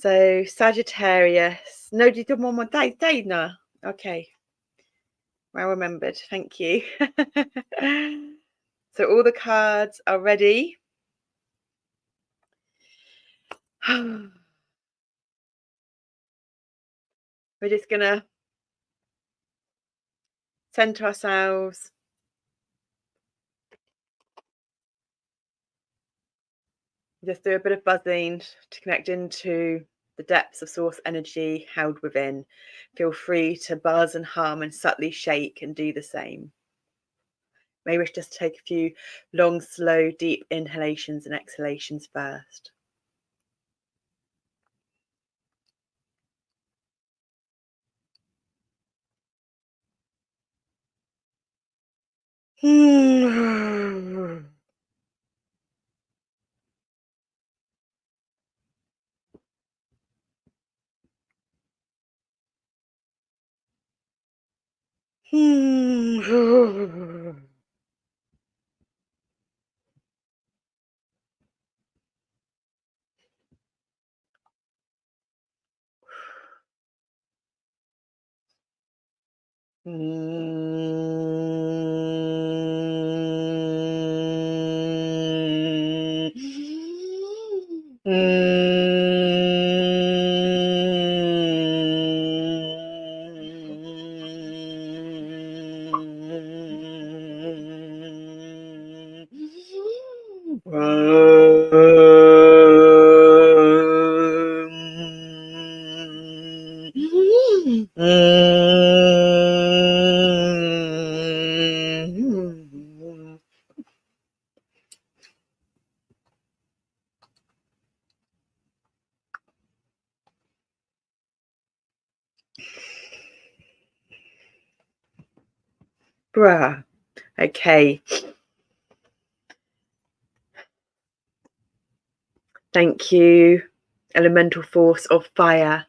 So Sagittarius. No, you did one more day now. Okay. Well remembered. Thank you. So all the cards are ready. We're just gonna center ourselves. Just do a bit of buzzing to connect into the depths of source energy held within. Feel free to buzz and hum and subtly shake and do the same. Maybe just take a few long, slow, deep inhalations and exhalations first. Bruh. Okay. Thank you, elemental force of fire,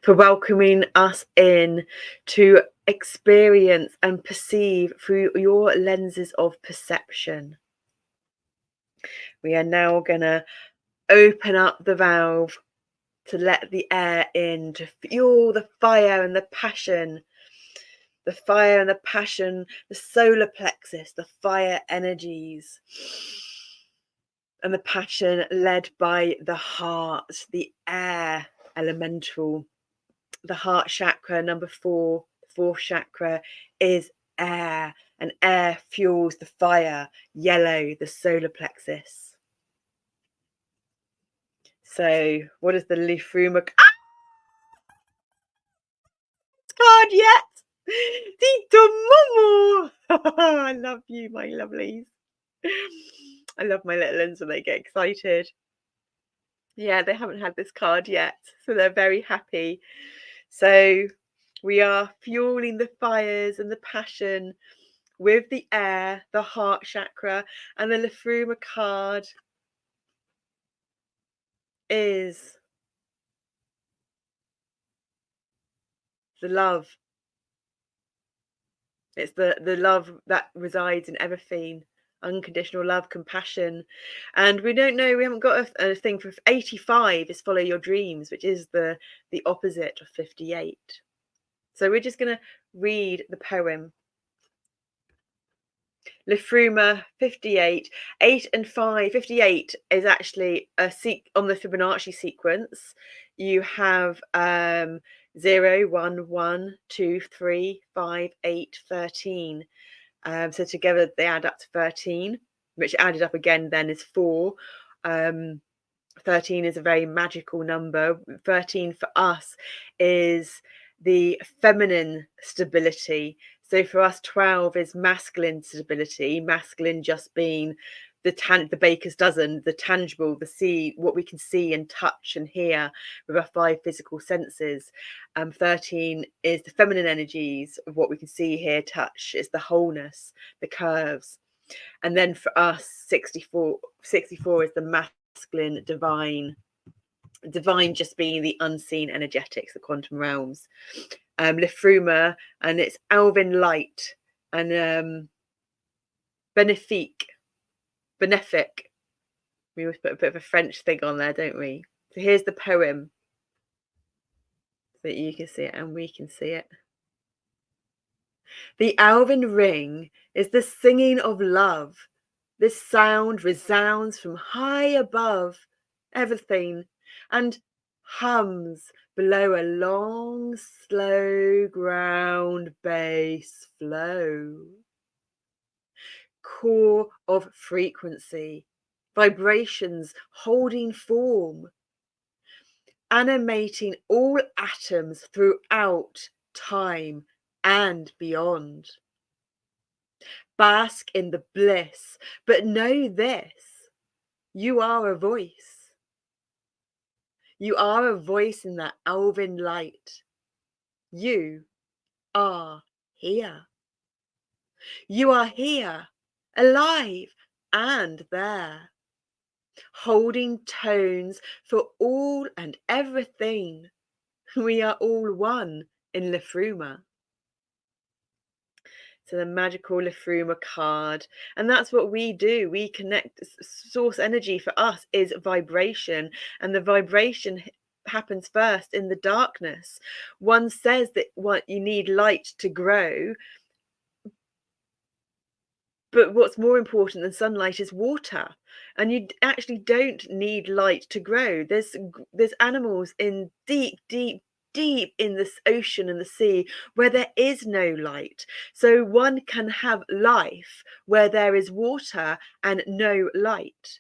for welcoming us in to experience and perceive through your lenses of perception. We are now going to open up the valve to let the air in, to fuel the fire and the passion. The fire and the passion, the solar plexus, the fire energies. And the passion led by the heart, the air elemental. The heart chakra, number 4, fourth chakra, is air, and air fuels the fire. Yellow, the solar plexus. So what is the Liffruma card yet? Tito Momo! I love you, my lovelies. I love my little ones when they get excited. Yeah, they haven't had this card yet, so they're very happy. So we are fueling the fires and the passion with the air, the heart chakra, and the Liffruma card is the love. It's the love that resides in everything. Unconditional love, compassion. And we don't know, we haven't got a thing for 85 is follow your dreams, which is the opposite of 58. So we're just going to read the poem. Liffruma 58, 8 and 5. 58 is actually on the Fibonacci sequence. You have 0, 1, 1, 2, 3, 5, 8, 13. So together they add up to 13, which added up again then is 4. 13 is a very magical number. 13 for us is the feminine stability. So for us, 12 is masculine stability, masculine just being the baker's dozen, the tangible, what we can see and touch and hear with our 5 physical senses. 13 is the feminine energies of what we can see, hear, touch. It's the wholeness, the curves. And then for us, 64 is the masculine, divine just being the unseen energetics, the quantum realms. Liffruma, and it's Alvin light, and benefic. We always put a bit of a French thing on there, don't we? So here's the poem. so that you can see it and we can see it. The elven ring is the singing of love. This sound resounds from high above everything and hums below a long, slow ground bass flow. Core of frequency, vibrations holding form, animating all atoms throughout time and beyond. Bask in the bliss, but know this: you are a voice. You are a voice in that elven light. You are here. You are here, alive and there, holding tones for all and everything. We are all one in Liffruma. So the magical Liffruma card. And that's what we do. We connect. Source energy for us is vibration. And the vibration happens first in the darkness. One says that you need light to grow. But what's more important than sunlight is water. And you actually don't need light to grow. There's animals in deep, deep, deep in this ocean and the sea where there is no light. So one can have life where there is water and no light.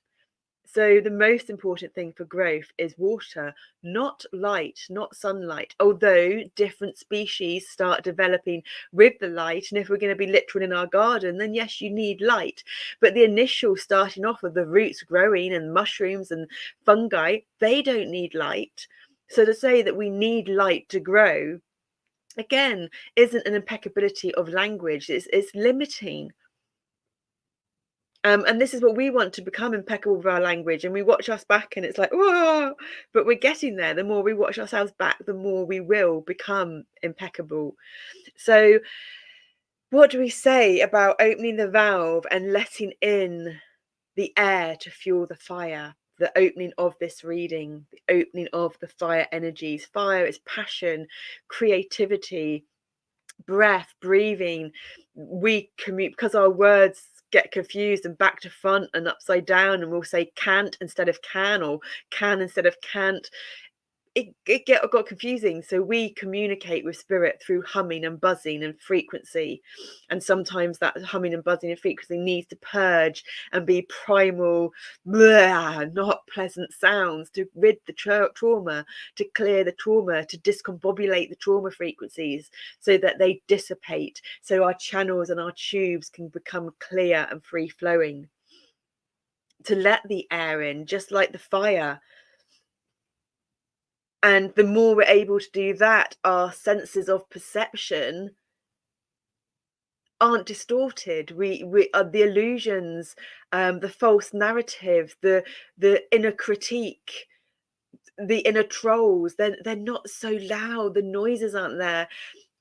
So the most important thing for growth is water, not light, not sunlight. Although different species start developing with the light, and if we're going to be literal in our garden, then yes, you need light. But the initial starting off of the roots growing and mushrooms and fungi, they don't need light. So to say that we need light to grow, again, isn't an impeccability of language. It's limiting. And this is what we want to become, impeccable with our language. And we watch us back and it's like, whoa, but we're getting there. The more we watch ourselves back, the more we will become impeccable. So what do we say about opening the valve and letting in the air to fuel the fire? The opening of this reading, the opening of the fire energies. Fire is passion, creativity, breath, breathing. We commute because our words get confused and back to front and upside down, and we'll say can't instead of can, or can instead of can't. It got confusing. So we communicate with spirit through humming and buzzing and frequency, and sometimes that humming and buzzing and frequency needs to purge and be primal, not pleasant sounds to rid the trauma, to clear the trauma, to discombobulate the trauma frequencies so that they dissipate, so our channels and our tubes can become clear and free flowing, to let the air in, just like the fire. And the more we're able to do that, our senses of perception aren't distorted. We are the illusions, the false narrative, the inner critique, the inner trolls. They're not so loud. The noises aren't there.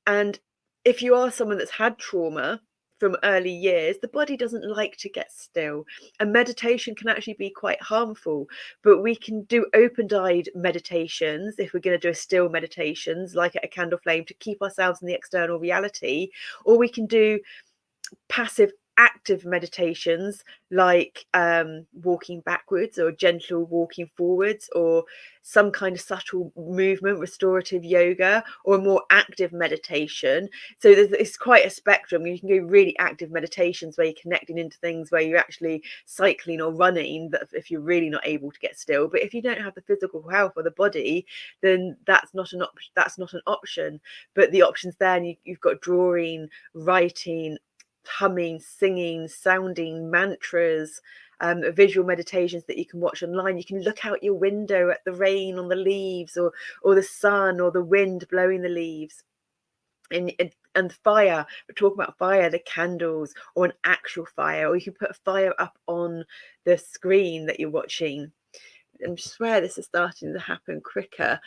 And if you are someone that's had trauma from early years, the body doesn't like to get still, and meditation can actually be quite harmful. But we can do open-eyed meditations if we're going to do a still meditations, like at a candle flame, to keep ourselves in the external reality, or we can do passive active meditations like walking backwards or gentle walking forwards, or some kind of subtle movement, restorative yoga, or more active meditation. So it's quite a spectrum. You can go really active meditations where you're connecting into things where you're actually cycling or running, that if you're really not able to get still. But if you don't have the physical health or the body, then that's not an option. But the options there, and you've got drawing, writing, humming, singing, sounding, mantras, visual meditations that you can watch online. You can look out your window at the rain on the leaves, or the sun or the wind blowing the leaves. And fire, we're talking about fire, the candles, or an actual fire, or you can put a fire up on the screen that you're watching. I swear this is starting to happen quicker.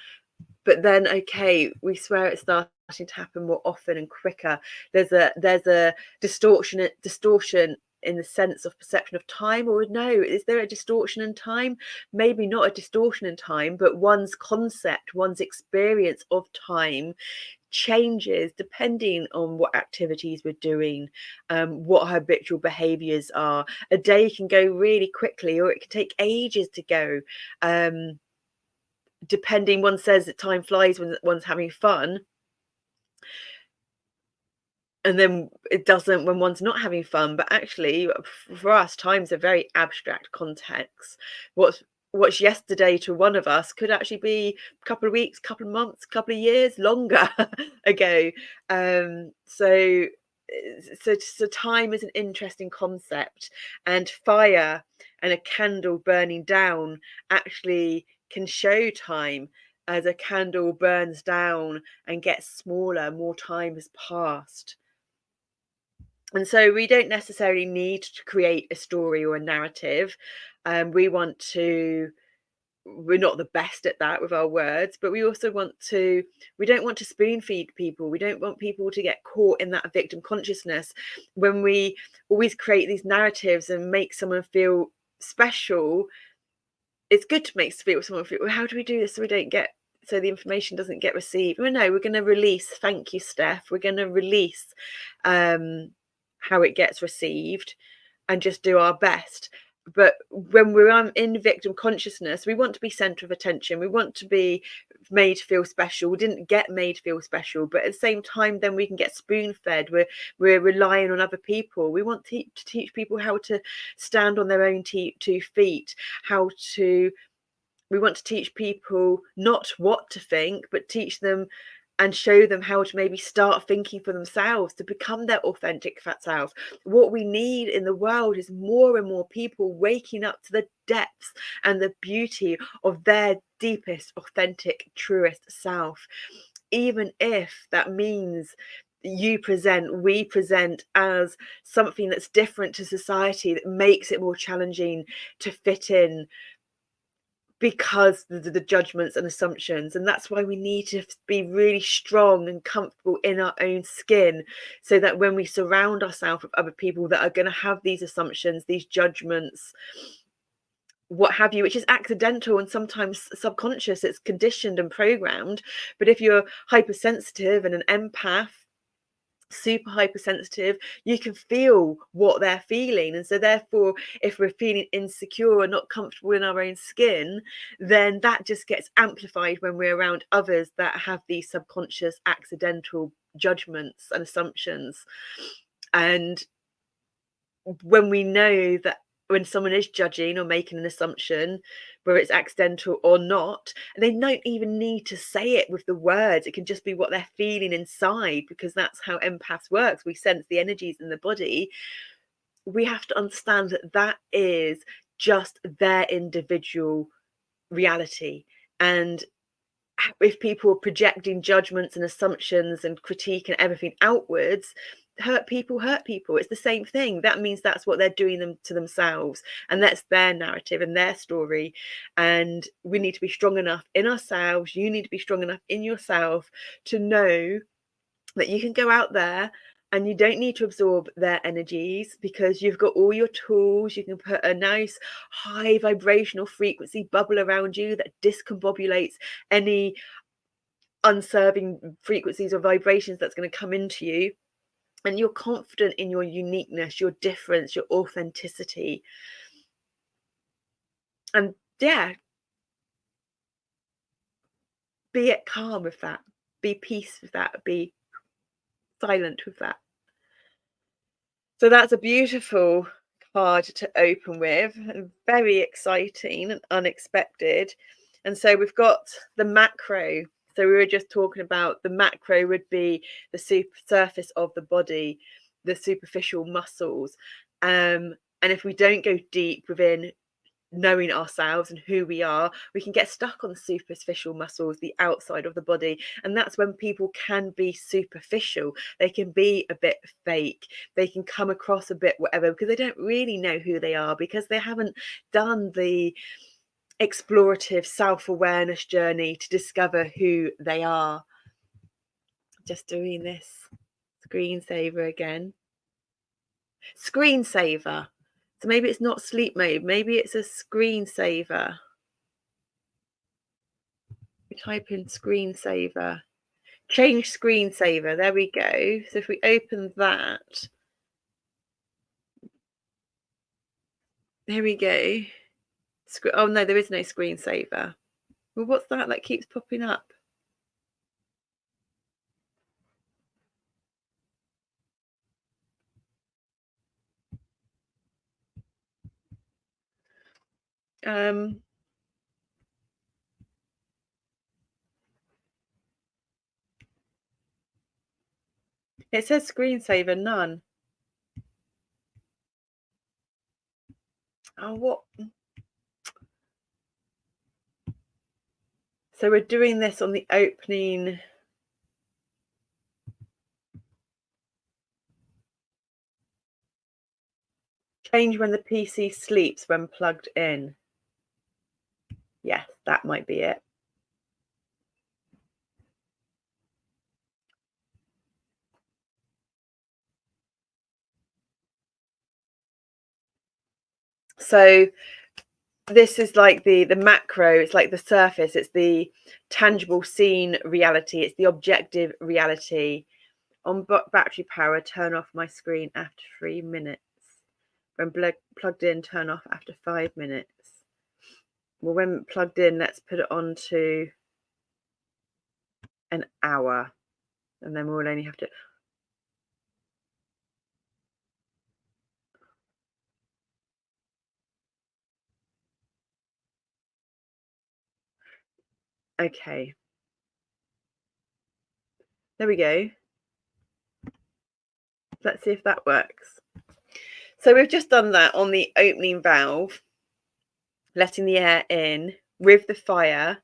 But then, okay, we swear it's starting to happen more often and quicker. There's a distortion in the sense of perception of time, or no, is there a distortion in time? Maybe not a distortion in time, but one's concept, one's experience of time changes depending on what activities we're doing, what habitual behaviors are. A day can go really quickly, or it can take ages to go, depending. One says that time flies when one's having fun, and then it doesn't when one's not having fun. But actually, for us, time's a very abstract context. What's yesterday to one of us could actually be a couple of weeks, couple of months, couple of years longer ago. So time is an interesting concept, and fire and a candle burning down actually can show time. As a candle burns down and gets smaller, more time has passed. And so we don't necessarily need to create a story or a narrative. We're not the best at that with our words, but we don't want to spoon feed people. We don't want people to get caught in that victim consciousness. When we always create these narratives and make someone feel special, it's good to make someone feel, well, how do we do this so the information doesn't get received? Well, no, we're going to release. Thank you, Steph. We're going to release how it gets received and just do our best. But when we're in victim consciousness, we want to be center of attention. We want to be made to feel special. We didn't get made to feel special, but at the same time, then we can get spoon fed. We're relying on other people. We want to teach people how to stand on their own 2 feet, we want to teach people not what to think, but teach them and show them how to maybe start thinking for themselves to become their authentic fat self. What we need in the world is more and more people waking up to the depths and the beauty of their deepest, authentic, truest self. Even if that means we present as something that's different to society, that makes it more challenging to fit in, because the judgments and assumptions. And that's why we need to be really strong and comfortable in our own skin, so that when we surround ourselves with other people that are going to have these assumptions, these judgments, what have you, which is accidental and sometimes subconscious, it's conditioned and programmed. But if you're hypersensitive and an empath, super hypersensitive, you can feel what they're feeling. And so therefore, if we're feeling insecure or not comfortable in our own skin, then that just gets amplified when we're around others that have these subconscious accidental judgments and assumptions. And when we know that when someone is judging or making an assumption, whether it's accidental or not, and they don't even need to say it with the words, it can just be what they're feeling inside, because that's how empaths works. We sense the energies in the body. We have to understand that that is just their individual reality. And if people are projecting judgments and assumptions and critique and everything outwards, hurt people. It's the same thing. That means that's what they're doing to themselves, and that's their narrative and their story. And we need to be strong enough in ourselves. You need to be strong enough in yourself to know that you can go out there and you don't need to absorb their energies, because you've got all your tools. You can put a nice high vibrational frequency bubble around you that discombobulates any unserving frequencies or vibrations that's going to come into you. And you're confident in your uniqueness, your difference, your authenticity. And yeah, be at calm with that. Be peace with that. Be silent with that. So that's a beautiful card to open with, and very exciting and unexpected. And so we've got the macro. So we were just talking about the macro would be the surface of the body, the superficial muscles. And if we don't go deep within knowing ourselves and who we are, we can get stuck on the superficial muscles, the outside of the body. And that's when people can be superficial. They can be a bit fake. They can come across a bit whatever, because they don't really know who they are, because they haven't done the explorative self-awareness journey to discover who they are. Just doing this screensaver again. Screensaver. So maybe it's not sleep mode. Maybe it's a screensaver. We type in screensaver. Change screensaver. There we go. So if we open that, there we go. Oh no, there is no screensaver. Well, what's that keeps popping up? It says screensaver none. Oh, what? So we're doing this on the opening. Change when the PC sleeps when plugged in. Yes, that might be it. So this is like the macro, it's like the surface, it's the tangible seen reality, it's the objective reality. On battery power, turn off my screen after 3 minutes. When plugged in, turn off after 5 minutes. Well, when plugged in, let's put it on to an hour, and then we'll only have to. Okay, there we go. Let's see if that works. So we've just done that on the opening valve, letting the air in with the fire.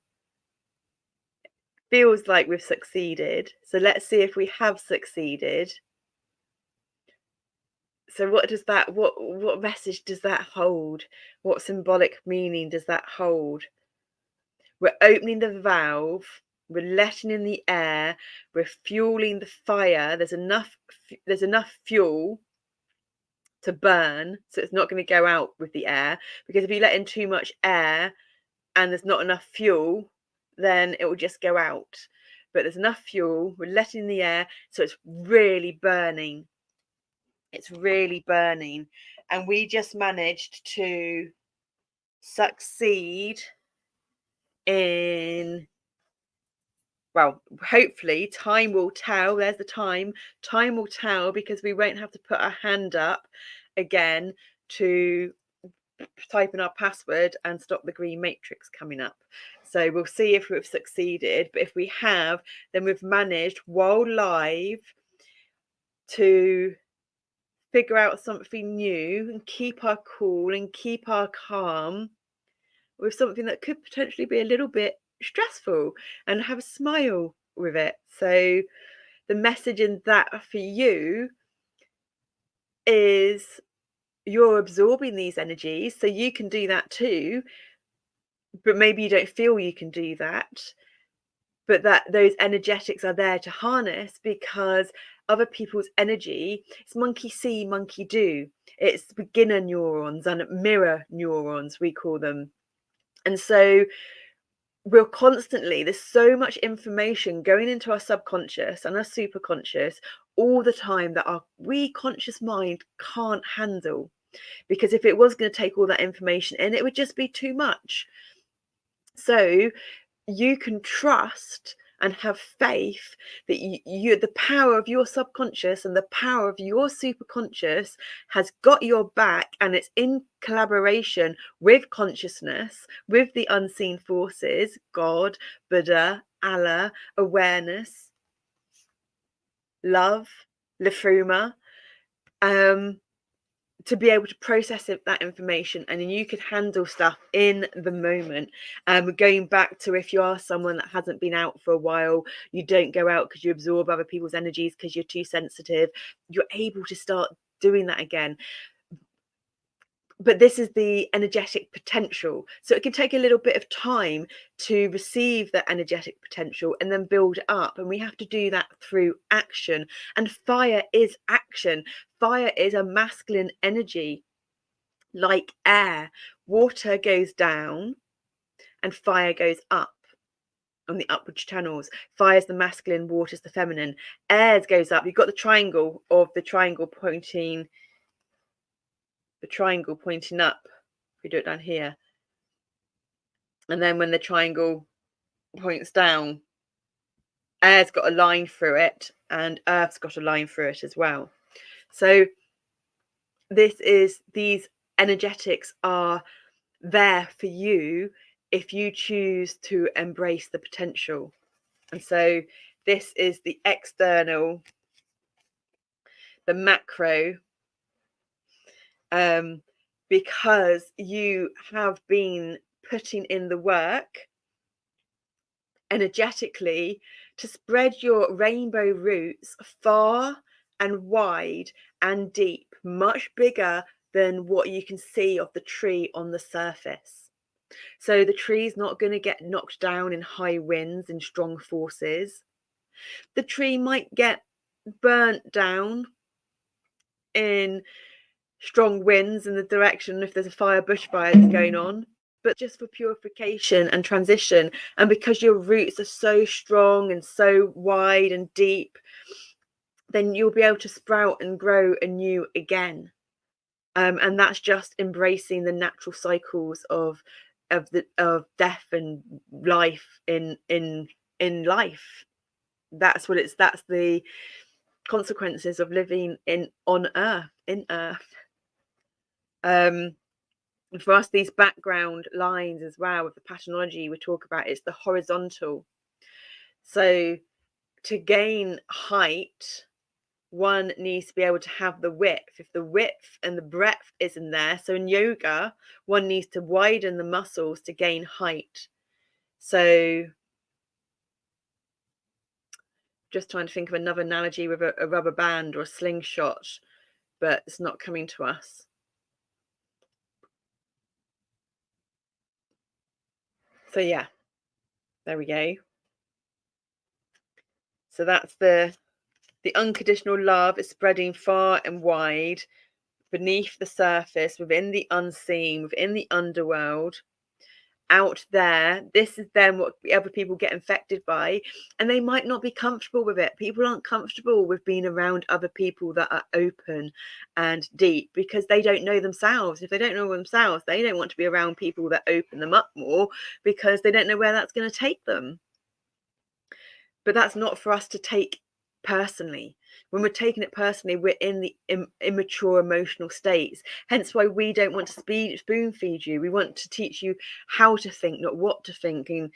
Feels like we've succeeded. So let's see if we have succeeded. So what does that, what message does that hold? What symbolic meaning does that hold? We're opening the valve, we're letting in the air, we're fueling the fire. There's enough fuel to burn, so it's not going to go out with the air, because if you let in too much air and there's not enough fuel, then it will just go out. But there's enough fuel, we're letting in the air, so it's really burning. It's really burning. And we just managed to succeed in, well, hopefully time will tell. There's the time. Time will tell, because we won't have to put our hand up again to type in our password and stop the green matrix coming up. So we'll see if we've succeeded. But if we have, then we've managed while live to figure out something new and keep our cool and keep our calm with something that could potentially be a little bit stressful, and have a smile with it. So the message in that for you is you're absorbing these energies, so you can do that too, but maybe you don't feel you can do that, but that those energetics are there to harness, because other people's energy, it's monkey see, monkey do. It's beginner neurons and mirror neurons, we call them. And so we're constantly, there's so much information going into our subconscious and our superconscious all the time that our conscious mind can't handle, because if it was going to take all that information in, it would just be too much. So you can trust and have faith that you the power of your subconscious and the power of your superconscious has got your back, and it's in collaboration with consciousness, with the unseen forces, God, Buddha, Allah, awareness, love, Liffruma, to be able to process that information, and then you could handle stuff in the moment. Going back to, if you are someone that hasn't been out for a while, you don't go out because you absorb other people's energies because you're too sensitive, you're able to start doing that again. but this is the energetic potential. So it can take a little bit of time to receive that energetic potential and then build up. And we have to do that through action. And fire is action. Fire is a masculine energy, like air. Water goes down and fire goes up on the upward channels. Fire is the masculine, water is the feminine. Air goes up. You've got the triangle pointing up. If we do it down here, and then when the triangle points down, air's got a line through it and earth's got a line through it as well. So these energetics are there for you if you choose to embrace the potential. And so this is the external, the macro, because you have been putting in the work energetically to spread your rainbow roots far and wide and deep, much bigger than what you can see of the tree on the surface. So the tree's not going to get knocked down in high winds and strong forces. The tree might get burnt down in strong winds in the direction if there's a bushfire that's going on, but just for purification and transition. And because your roots are so strong and so wide and deep, then you'll be able to sprout and grow anew again. And that's just embracing the natural cycles of death and life in life. That's the consequences of living on earth. For us, these background lines as well with the patternology we talk about, it's the horizontal. So to gain height, one needs to be able to have the width. If the width and the breadth isn't there, so in yoga, one needs to widen the muscles to gain height. So just trying to think of another analogy with a rubber band or a slingshot, but it's not coming to us. So yeah, there we go. So that's the unconditional love is spreading far and wide beneath the surface, within the unseen, within the underworld, out there. This is then what other people get infected by, and they might not be comfortable with it. People aren't comfortable with being around other people that are open and deep because they don't know themselves. If they don't know themselves, they don't want to be around people that open them up more because they don't know where that's going to take them. But that's not for us to take personally. When we're taking it personally, we're in the immature emotional states. Hence why we don't want to spoon feed you. We want to teach you how to think, not what to think, and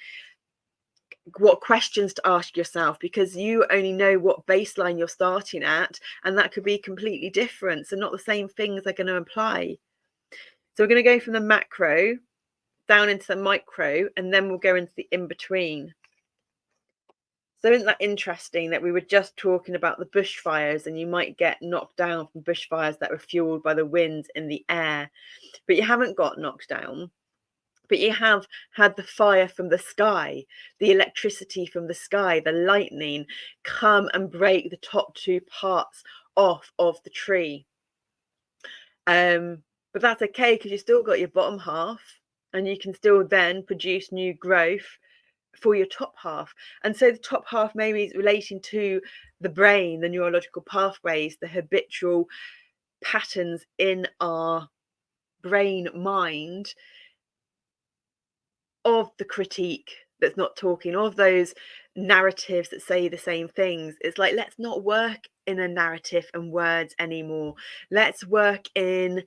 what questions to ask yourself, because you only know what baseline you're starting at, and that could be completely different. So not the same things are going to apply. So we're going to go from the macro down into the micro, and then we'll go into the in-between. So isn't that interesting that we were just talking about the bushfires, and you might get knocked down from bushfires that were fueled by the winds in the air, but you haven't got knocked down, but you have had the fire from the sky, the electricity from the sky, the lightning come and break the top two parts off of the tree. But that's okay, because you still got your bottom half, and you can still then produce new growth for your top half. And so the top half maybe is relating to the brain, the neurological pathways, the habitual patterns in our brain mind of the critique that's not talking, of those narratives that say the same things. It's like, let's not work in a narrative and words anymore. Let's work in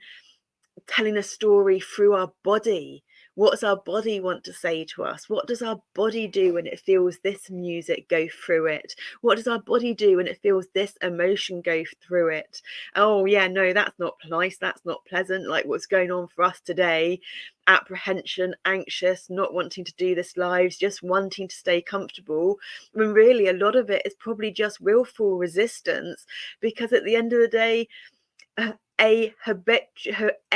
telling a story through our body. What does our body want to say to us? What does our body do when it feels this music go through it? What does our body do when it feels this emotion go through it? Oh yeah, no, that's not nice, that's not pleasant, like what's going on for us today. Apprehension, anxious, not wanting to do this live, just wanting to stay comfortable, when really a lot of it is probably just willful resistance, because at the end of the day, a habitual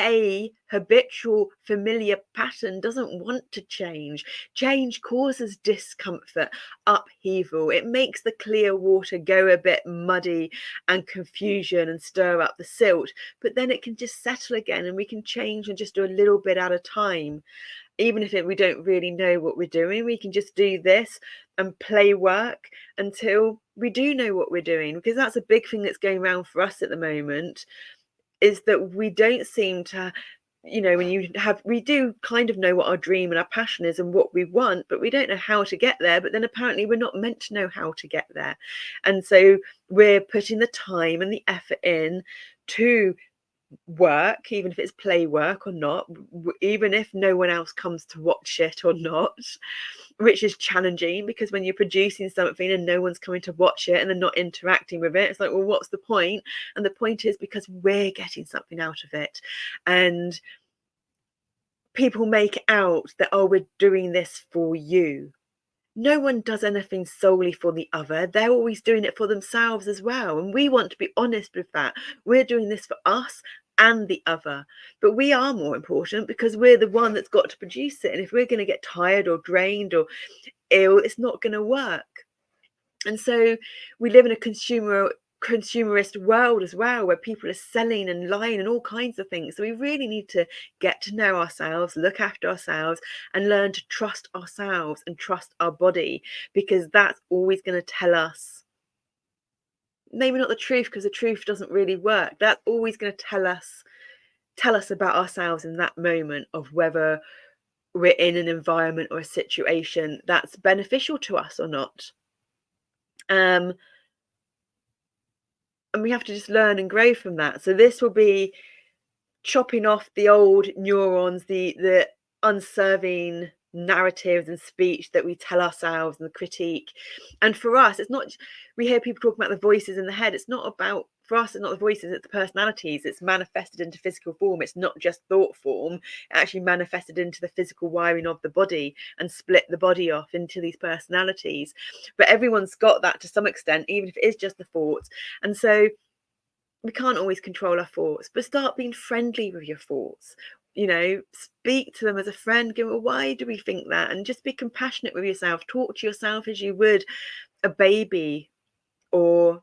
familiar pattern doesn't want to change. Change causes discomfort, upheaval. It makes the clear water go a bit muddy and confusion and stir up the silt, but then it can just settle again and we can change and just do a little bit at a time. Even if we don't really know what we're doing, we can just do this and play work until we do know what we're doing, because that's a big thing that's going around for us at the moment, is that we don't seem to, we do kind of know what our dream and our passion is and what we want, but we don't know how to get there. But then apparently we're not meant to know how to get there. And so we're putting the time and the effort in to work, even if it's play work or not, even if no one else comes to watch it or not, which is challenging, because when you're producing something and no one's coming to watch it and they're not interacting with it, it's like, well, what's the point? And the point is because we're getting something out of it. And people make out that, oh, we're doing this for you. No one does anything solely for the other. They're always doing it for themselves as well. And we want to be honest with that. We're doing this for us and the other. But we are more important because we're the one that's got to produce it. And if we're going to get tired or drained or ill, it's not going to work. And so we live in a consumerist world as well, where people are selling and lying and all kinds of things. So we really need to get to know ourselves, look after ourselves, and learn to trust ourselves and trust our body, because that's always going to tell us, maybe not the truth, because the truth doesn't really work. That's always going to tell us about ourselves in that moment of whether we're in an environment or a situation that's beneficial to us or not. And we have to just learn and grow from that. So this will be chopping off the old neurons, the unserving narratives and speech that we tell ourselves, and the critique. And for us, it's not, we hear people talking about the voices in the head. It's not about, for us, it's not the voices, it's the personalities. It's manifested into physical form. It's not just thought form. It actually manifested into the physical wiring of the body and split the body off into these personalities. But everyone's got that to some extent, even if it is just the thoughts. And so we can't always control our thoughts, but start being friendly with your thoughts. Speak to them as a friend. Go, well, why do we think that? And just be compassionate with yourself. Talk to yourself as you would a baby, or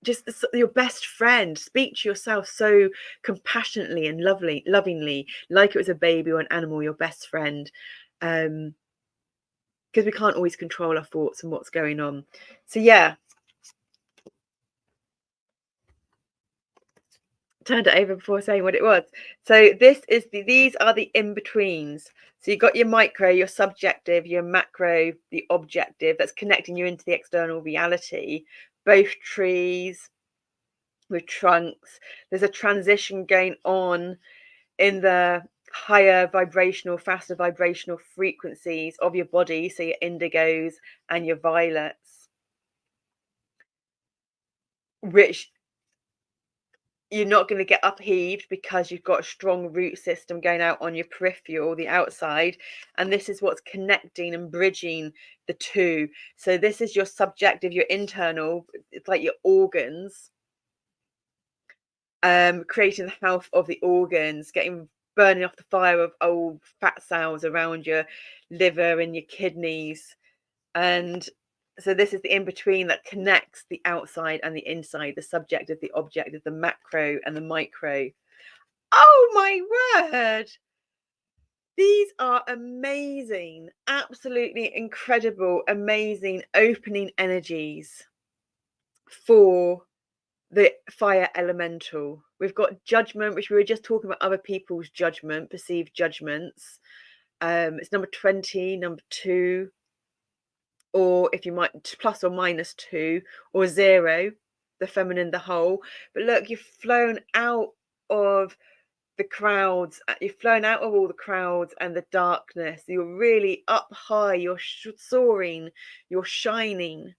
just your best friend. Speak to yourself so compassionately and lovingly, like it was a baby or an animal, your best friend. Because we can't always control our thoughts and what's going on. So yeah, turned it over before saying what it was. So these are the in-betweens. So you've got your micro, your subjective, your macro, the objective, that's connecting you into the external reality. Both trees with trunks. There's a transition going on in the higher vibrational, faster vibrational frequencies of your body. So your indigos and your violets, which you're not going to get upheaved because you've got a strong root system going out on your peripheral, the outside. And this is what's connecting and bridging the two. So this is your subjective, your internal, it's like your organs, creating the health of the organs, burning off the fire of old fat cells around your liver and your kidneys. And so this is the in-between that connects the outside and the inside, the subjective, the objective, the macro and the micro. Oh my word! These are amazing, absolutely incredible, amazing opening energies for the fire elemental. We've got judgment, which we were just talking about, other people's judgment, perceived judgments. It's number 20, number 2. Or if you might, plus or minus 2, or 0, the feminine, the whole. But look, you've flown out of the crowds, you've flown out of all the crowds and the darkness. You're really up high, you're soaring, you're shining,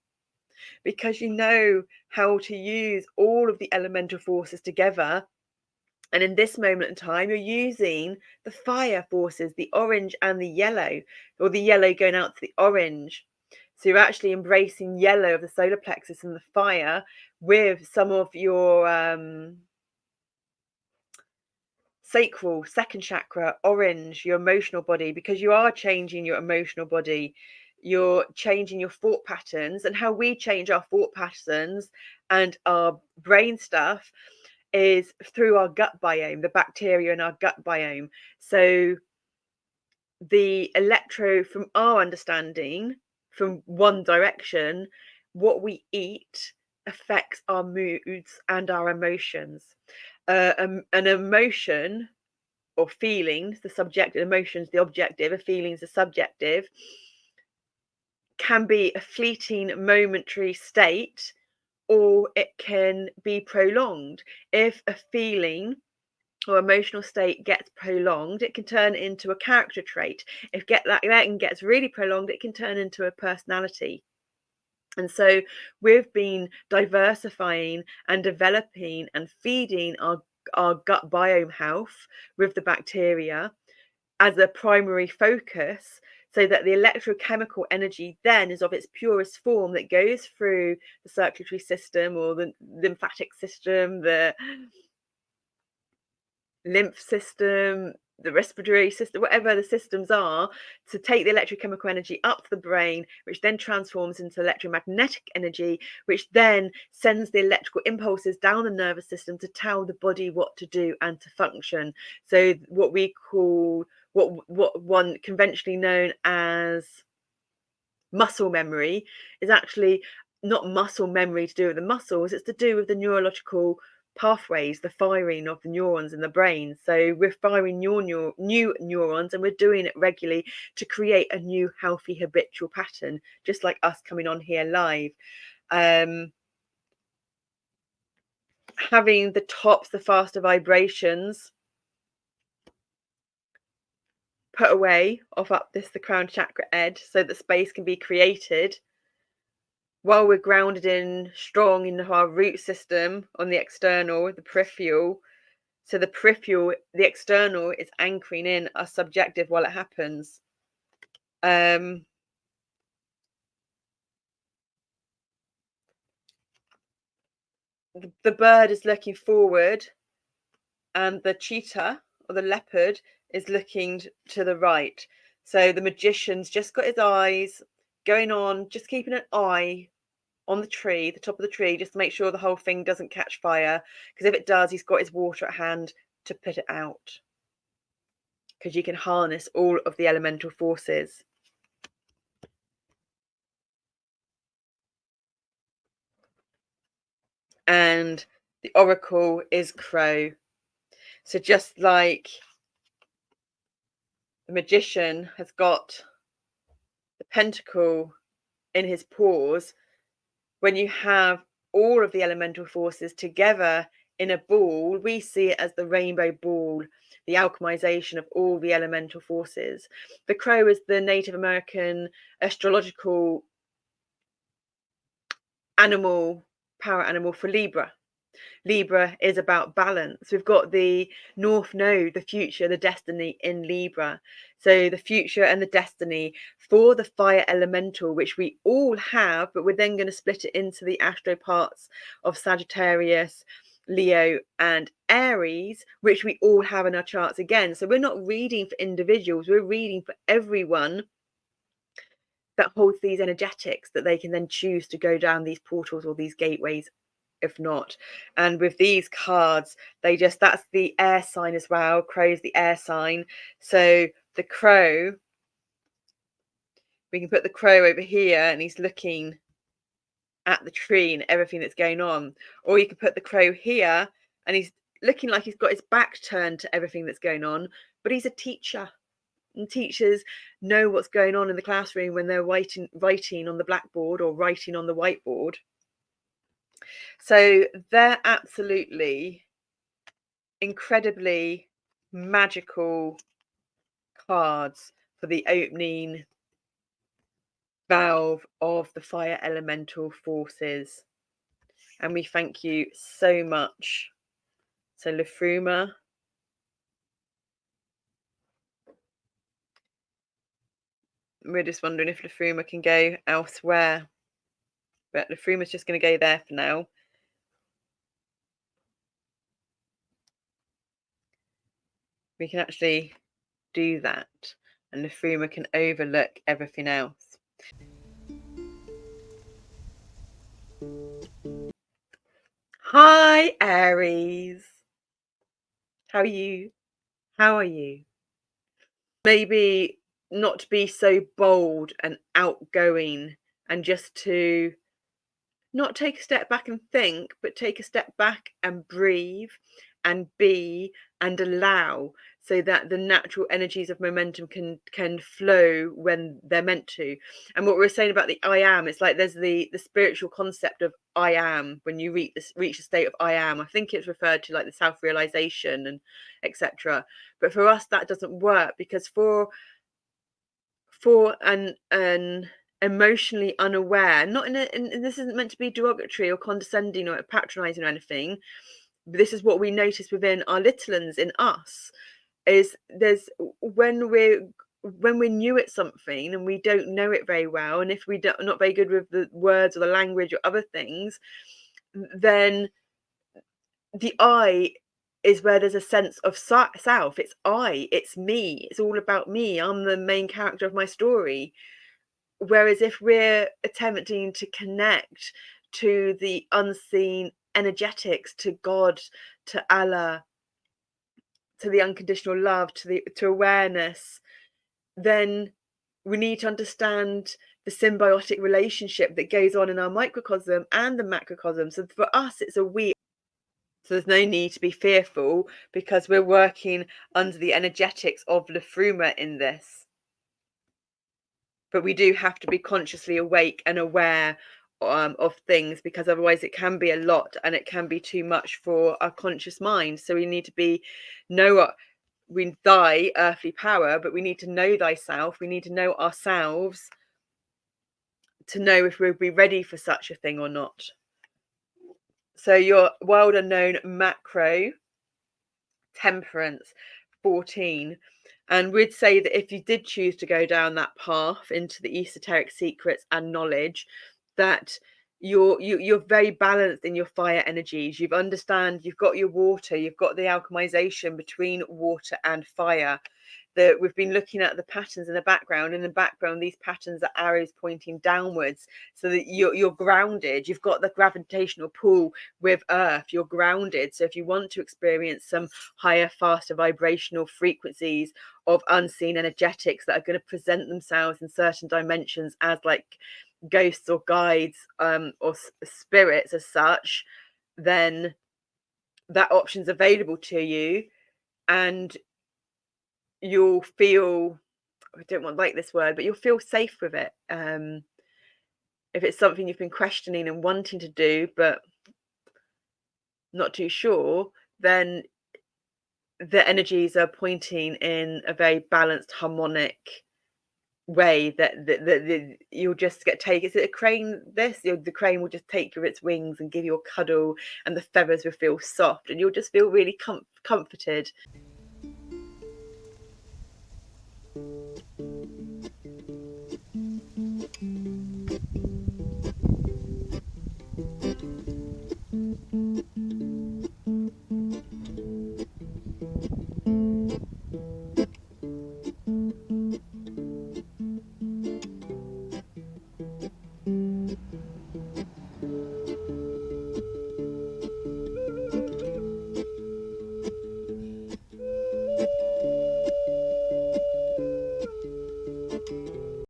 because you know how to use all of the elemental forces together. And in this moment in time, you're using the fire forces, the orange and the yellow, or the yellow going out to the orange. So you're actually embracing yellow of the solar plexus and the fire with some of your sacral, second chakra, orange, your emotional body, because you are changing your emotional body. You're changing your thought patterns, and how we change our thought patterns and our brain stuff is through our gut biome, the bacteria in our gut biome. So the electro, from our understanding, from one direction, what we eat affects our moods and our emotions. An emotion or feelings, the subjective, emotions, the objective, a feelings, the subjective, can be a fleeting, momentary state, or it can be prolonged. If a feeling or emotional state gets prolonged, it can turn into a character trait. If that gets really prolonged, it can turn into a personality. And so we've been diversifying and developing and feeding our gut biome health with the bacteria as a primary focus, so that the electrochemical energy then is of its purest form, that goes through the circulatory system or the lymphatic system, the lymph system, the respiratory system, whatever the systems are, to take the electrochemical energy up the brain, which then transforms into electromagnetic energy, which then sends the electrical impulses down the nervous system to tell the body what to do and to function. So what we call, what one conventionally known as muscle memory, is actually not muscle memory to do with the muscles, it's to do with the neurological pathways, the firing of the neurons in the brain. So we're firing new neurons, and we're doing it regularly to create a new healthy habitual pattern, just like us coming on here live. Having the tops, the faster vibrations put away off up the crown chakra edge, so that space can be created while we're grounded in strong in our root system on the external, the peripheral. So the peripheral, the external, is anchoring in our subjective while it happens. The bird is looking forward, and the cheetah or the leopard is looking to the right. So the magician's just got his eyes going on, just keeping an eye on the tree, the top of the tree, just to make sure the whole thing doesn't catch fire. Because if it does, he's got his water at hand to put it out. Because you can harness all of the elemental forces. And the oracle is crow. So just like the magician has got the pentacle in his paws, when you have all of the elemental forces together in a ball, we see it as the rainbow ball, the alchemization of all the elemental forces. The crow is the Native American astrological animal, power animal for Libra. Libra is about balance. We've got the North Node, the future, the destiny in Libra. So the future and the destiny for the fire elemental, which we all have, but we're then going to split it into the astro parts of Sagittarius, Leo and Aries, which we all have in our charts again. So we're not reading for individuals, we're reading for everyone that holds these energetics, that they can then choose to go down these portals or these gateways if not. And with these cards, that's the air sign as well. Crow's the air sign. So the crow, we can put the crow over here and he's looking at the tree and everything that's going on. Or you can put the crow here and he's looking like he's got his back turned to everything that's going on, but he's a teacher. And teachers know what's going on in the classroom when they're writing on the blackboard or writing on the whiteboard. So they're absolutely incredibly magical cards for the opening valve of the fire elemental forces. And we thank you so much. So Liffruma, we're just wondering if Liffruma can go elsewhere. But Liffruma's just going to go there for now. we can actually do that, and Liffruma can overlook everything else. Hi, Aries. How are you? How are you? Maybe not to be so bold and outgoing, and just to not take a step back and think, but take a step back and breathe and be and allow, so that the natural energies of momentum can flow when they're meant to. And what we were saying about the I am, it's like there's the spiritual concept of I am. When you reach the state of I am, I think it's referred to like the self-realization and etc. But for us that doesn't work, because for an emotionally unaware, not in a, and this isn't meant to be derogatory or condescending or patronizing or anything, but this is what we notice within our little uns, in us, is there's when we're new at something and we don't know it very well, and if we don't, not very good with the words or the language or other things, then the I is where there's a sense of self. It's I, it's me, it's all about me, I'm the main character of my story. Whereas if we're attempting to connect to the unseen energetics, to God, to Allah, to the unconditional love, to awareness, then we need to understand the symbiotic relationship that goes on in our microcosm and the macrocosm. So for us, it's a we. So there's no need to be fearful, because we're working under the energetics of Liffruma in this. But we do have to be consciously awake and aware of things, because otherwise it can be a lot and it can be too much for our conscious mind. So we need to know we thy earthly power, but we need to know thyself. We need to know ourselves to know if we'll be ready for such a thing or not. So your wild unknown macro, Temperance 14. And we'd say that if you did choose to go down that path into the esoteric secrets and knowledge, that you're very balanced in your fire energies. You've got your water, you've got the alchemization between water and fire. That we've been looking at the patterns in the background. In the background, these patterns are arrows pointing downwards, so that you're grounded. You've got the gravitational pull with earth, you're grounded. So if you want to experience some higher, faster vibrational frequencies of unseen energetics that are going to present themselves in certain dimensions as like ghosts or guides, or spirits as such, then that option's available to you. And you'll feel, I don't want like this word, but you'll feel safe with it. If it's something you've been questioning and wanting to do but not too sure, then the energies are pointing in a very balanced, harmonic way that you'll just is it a crane? The crane will just take you with its wings and give you a cuddle, and the feathers will feel soft, and you'll just feel really comforted.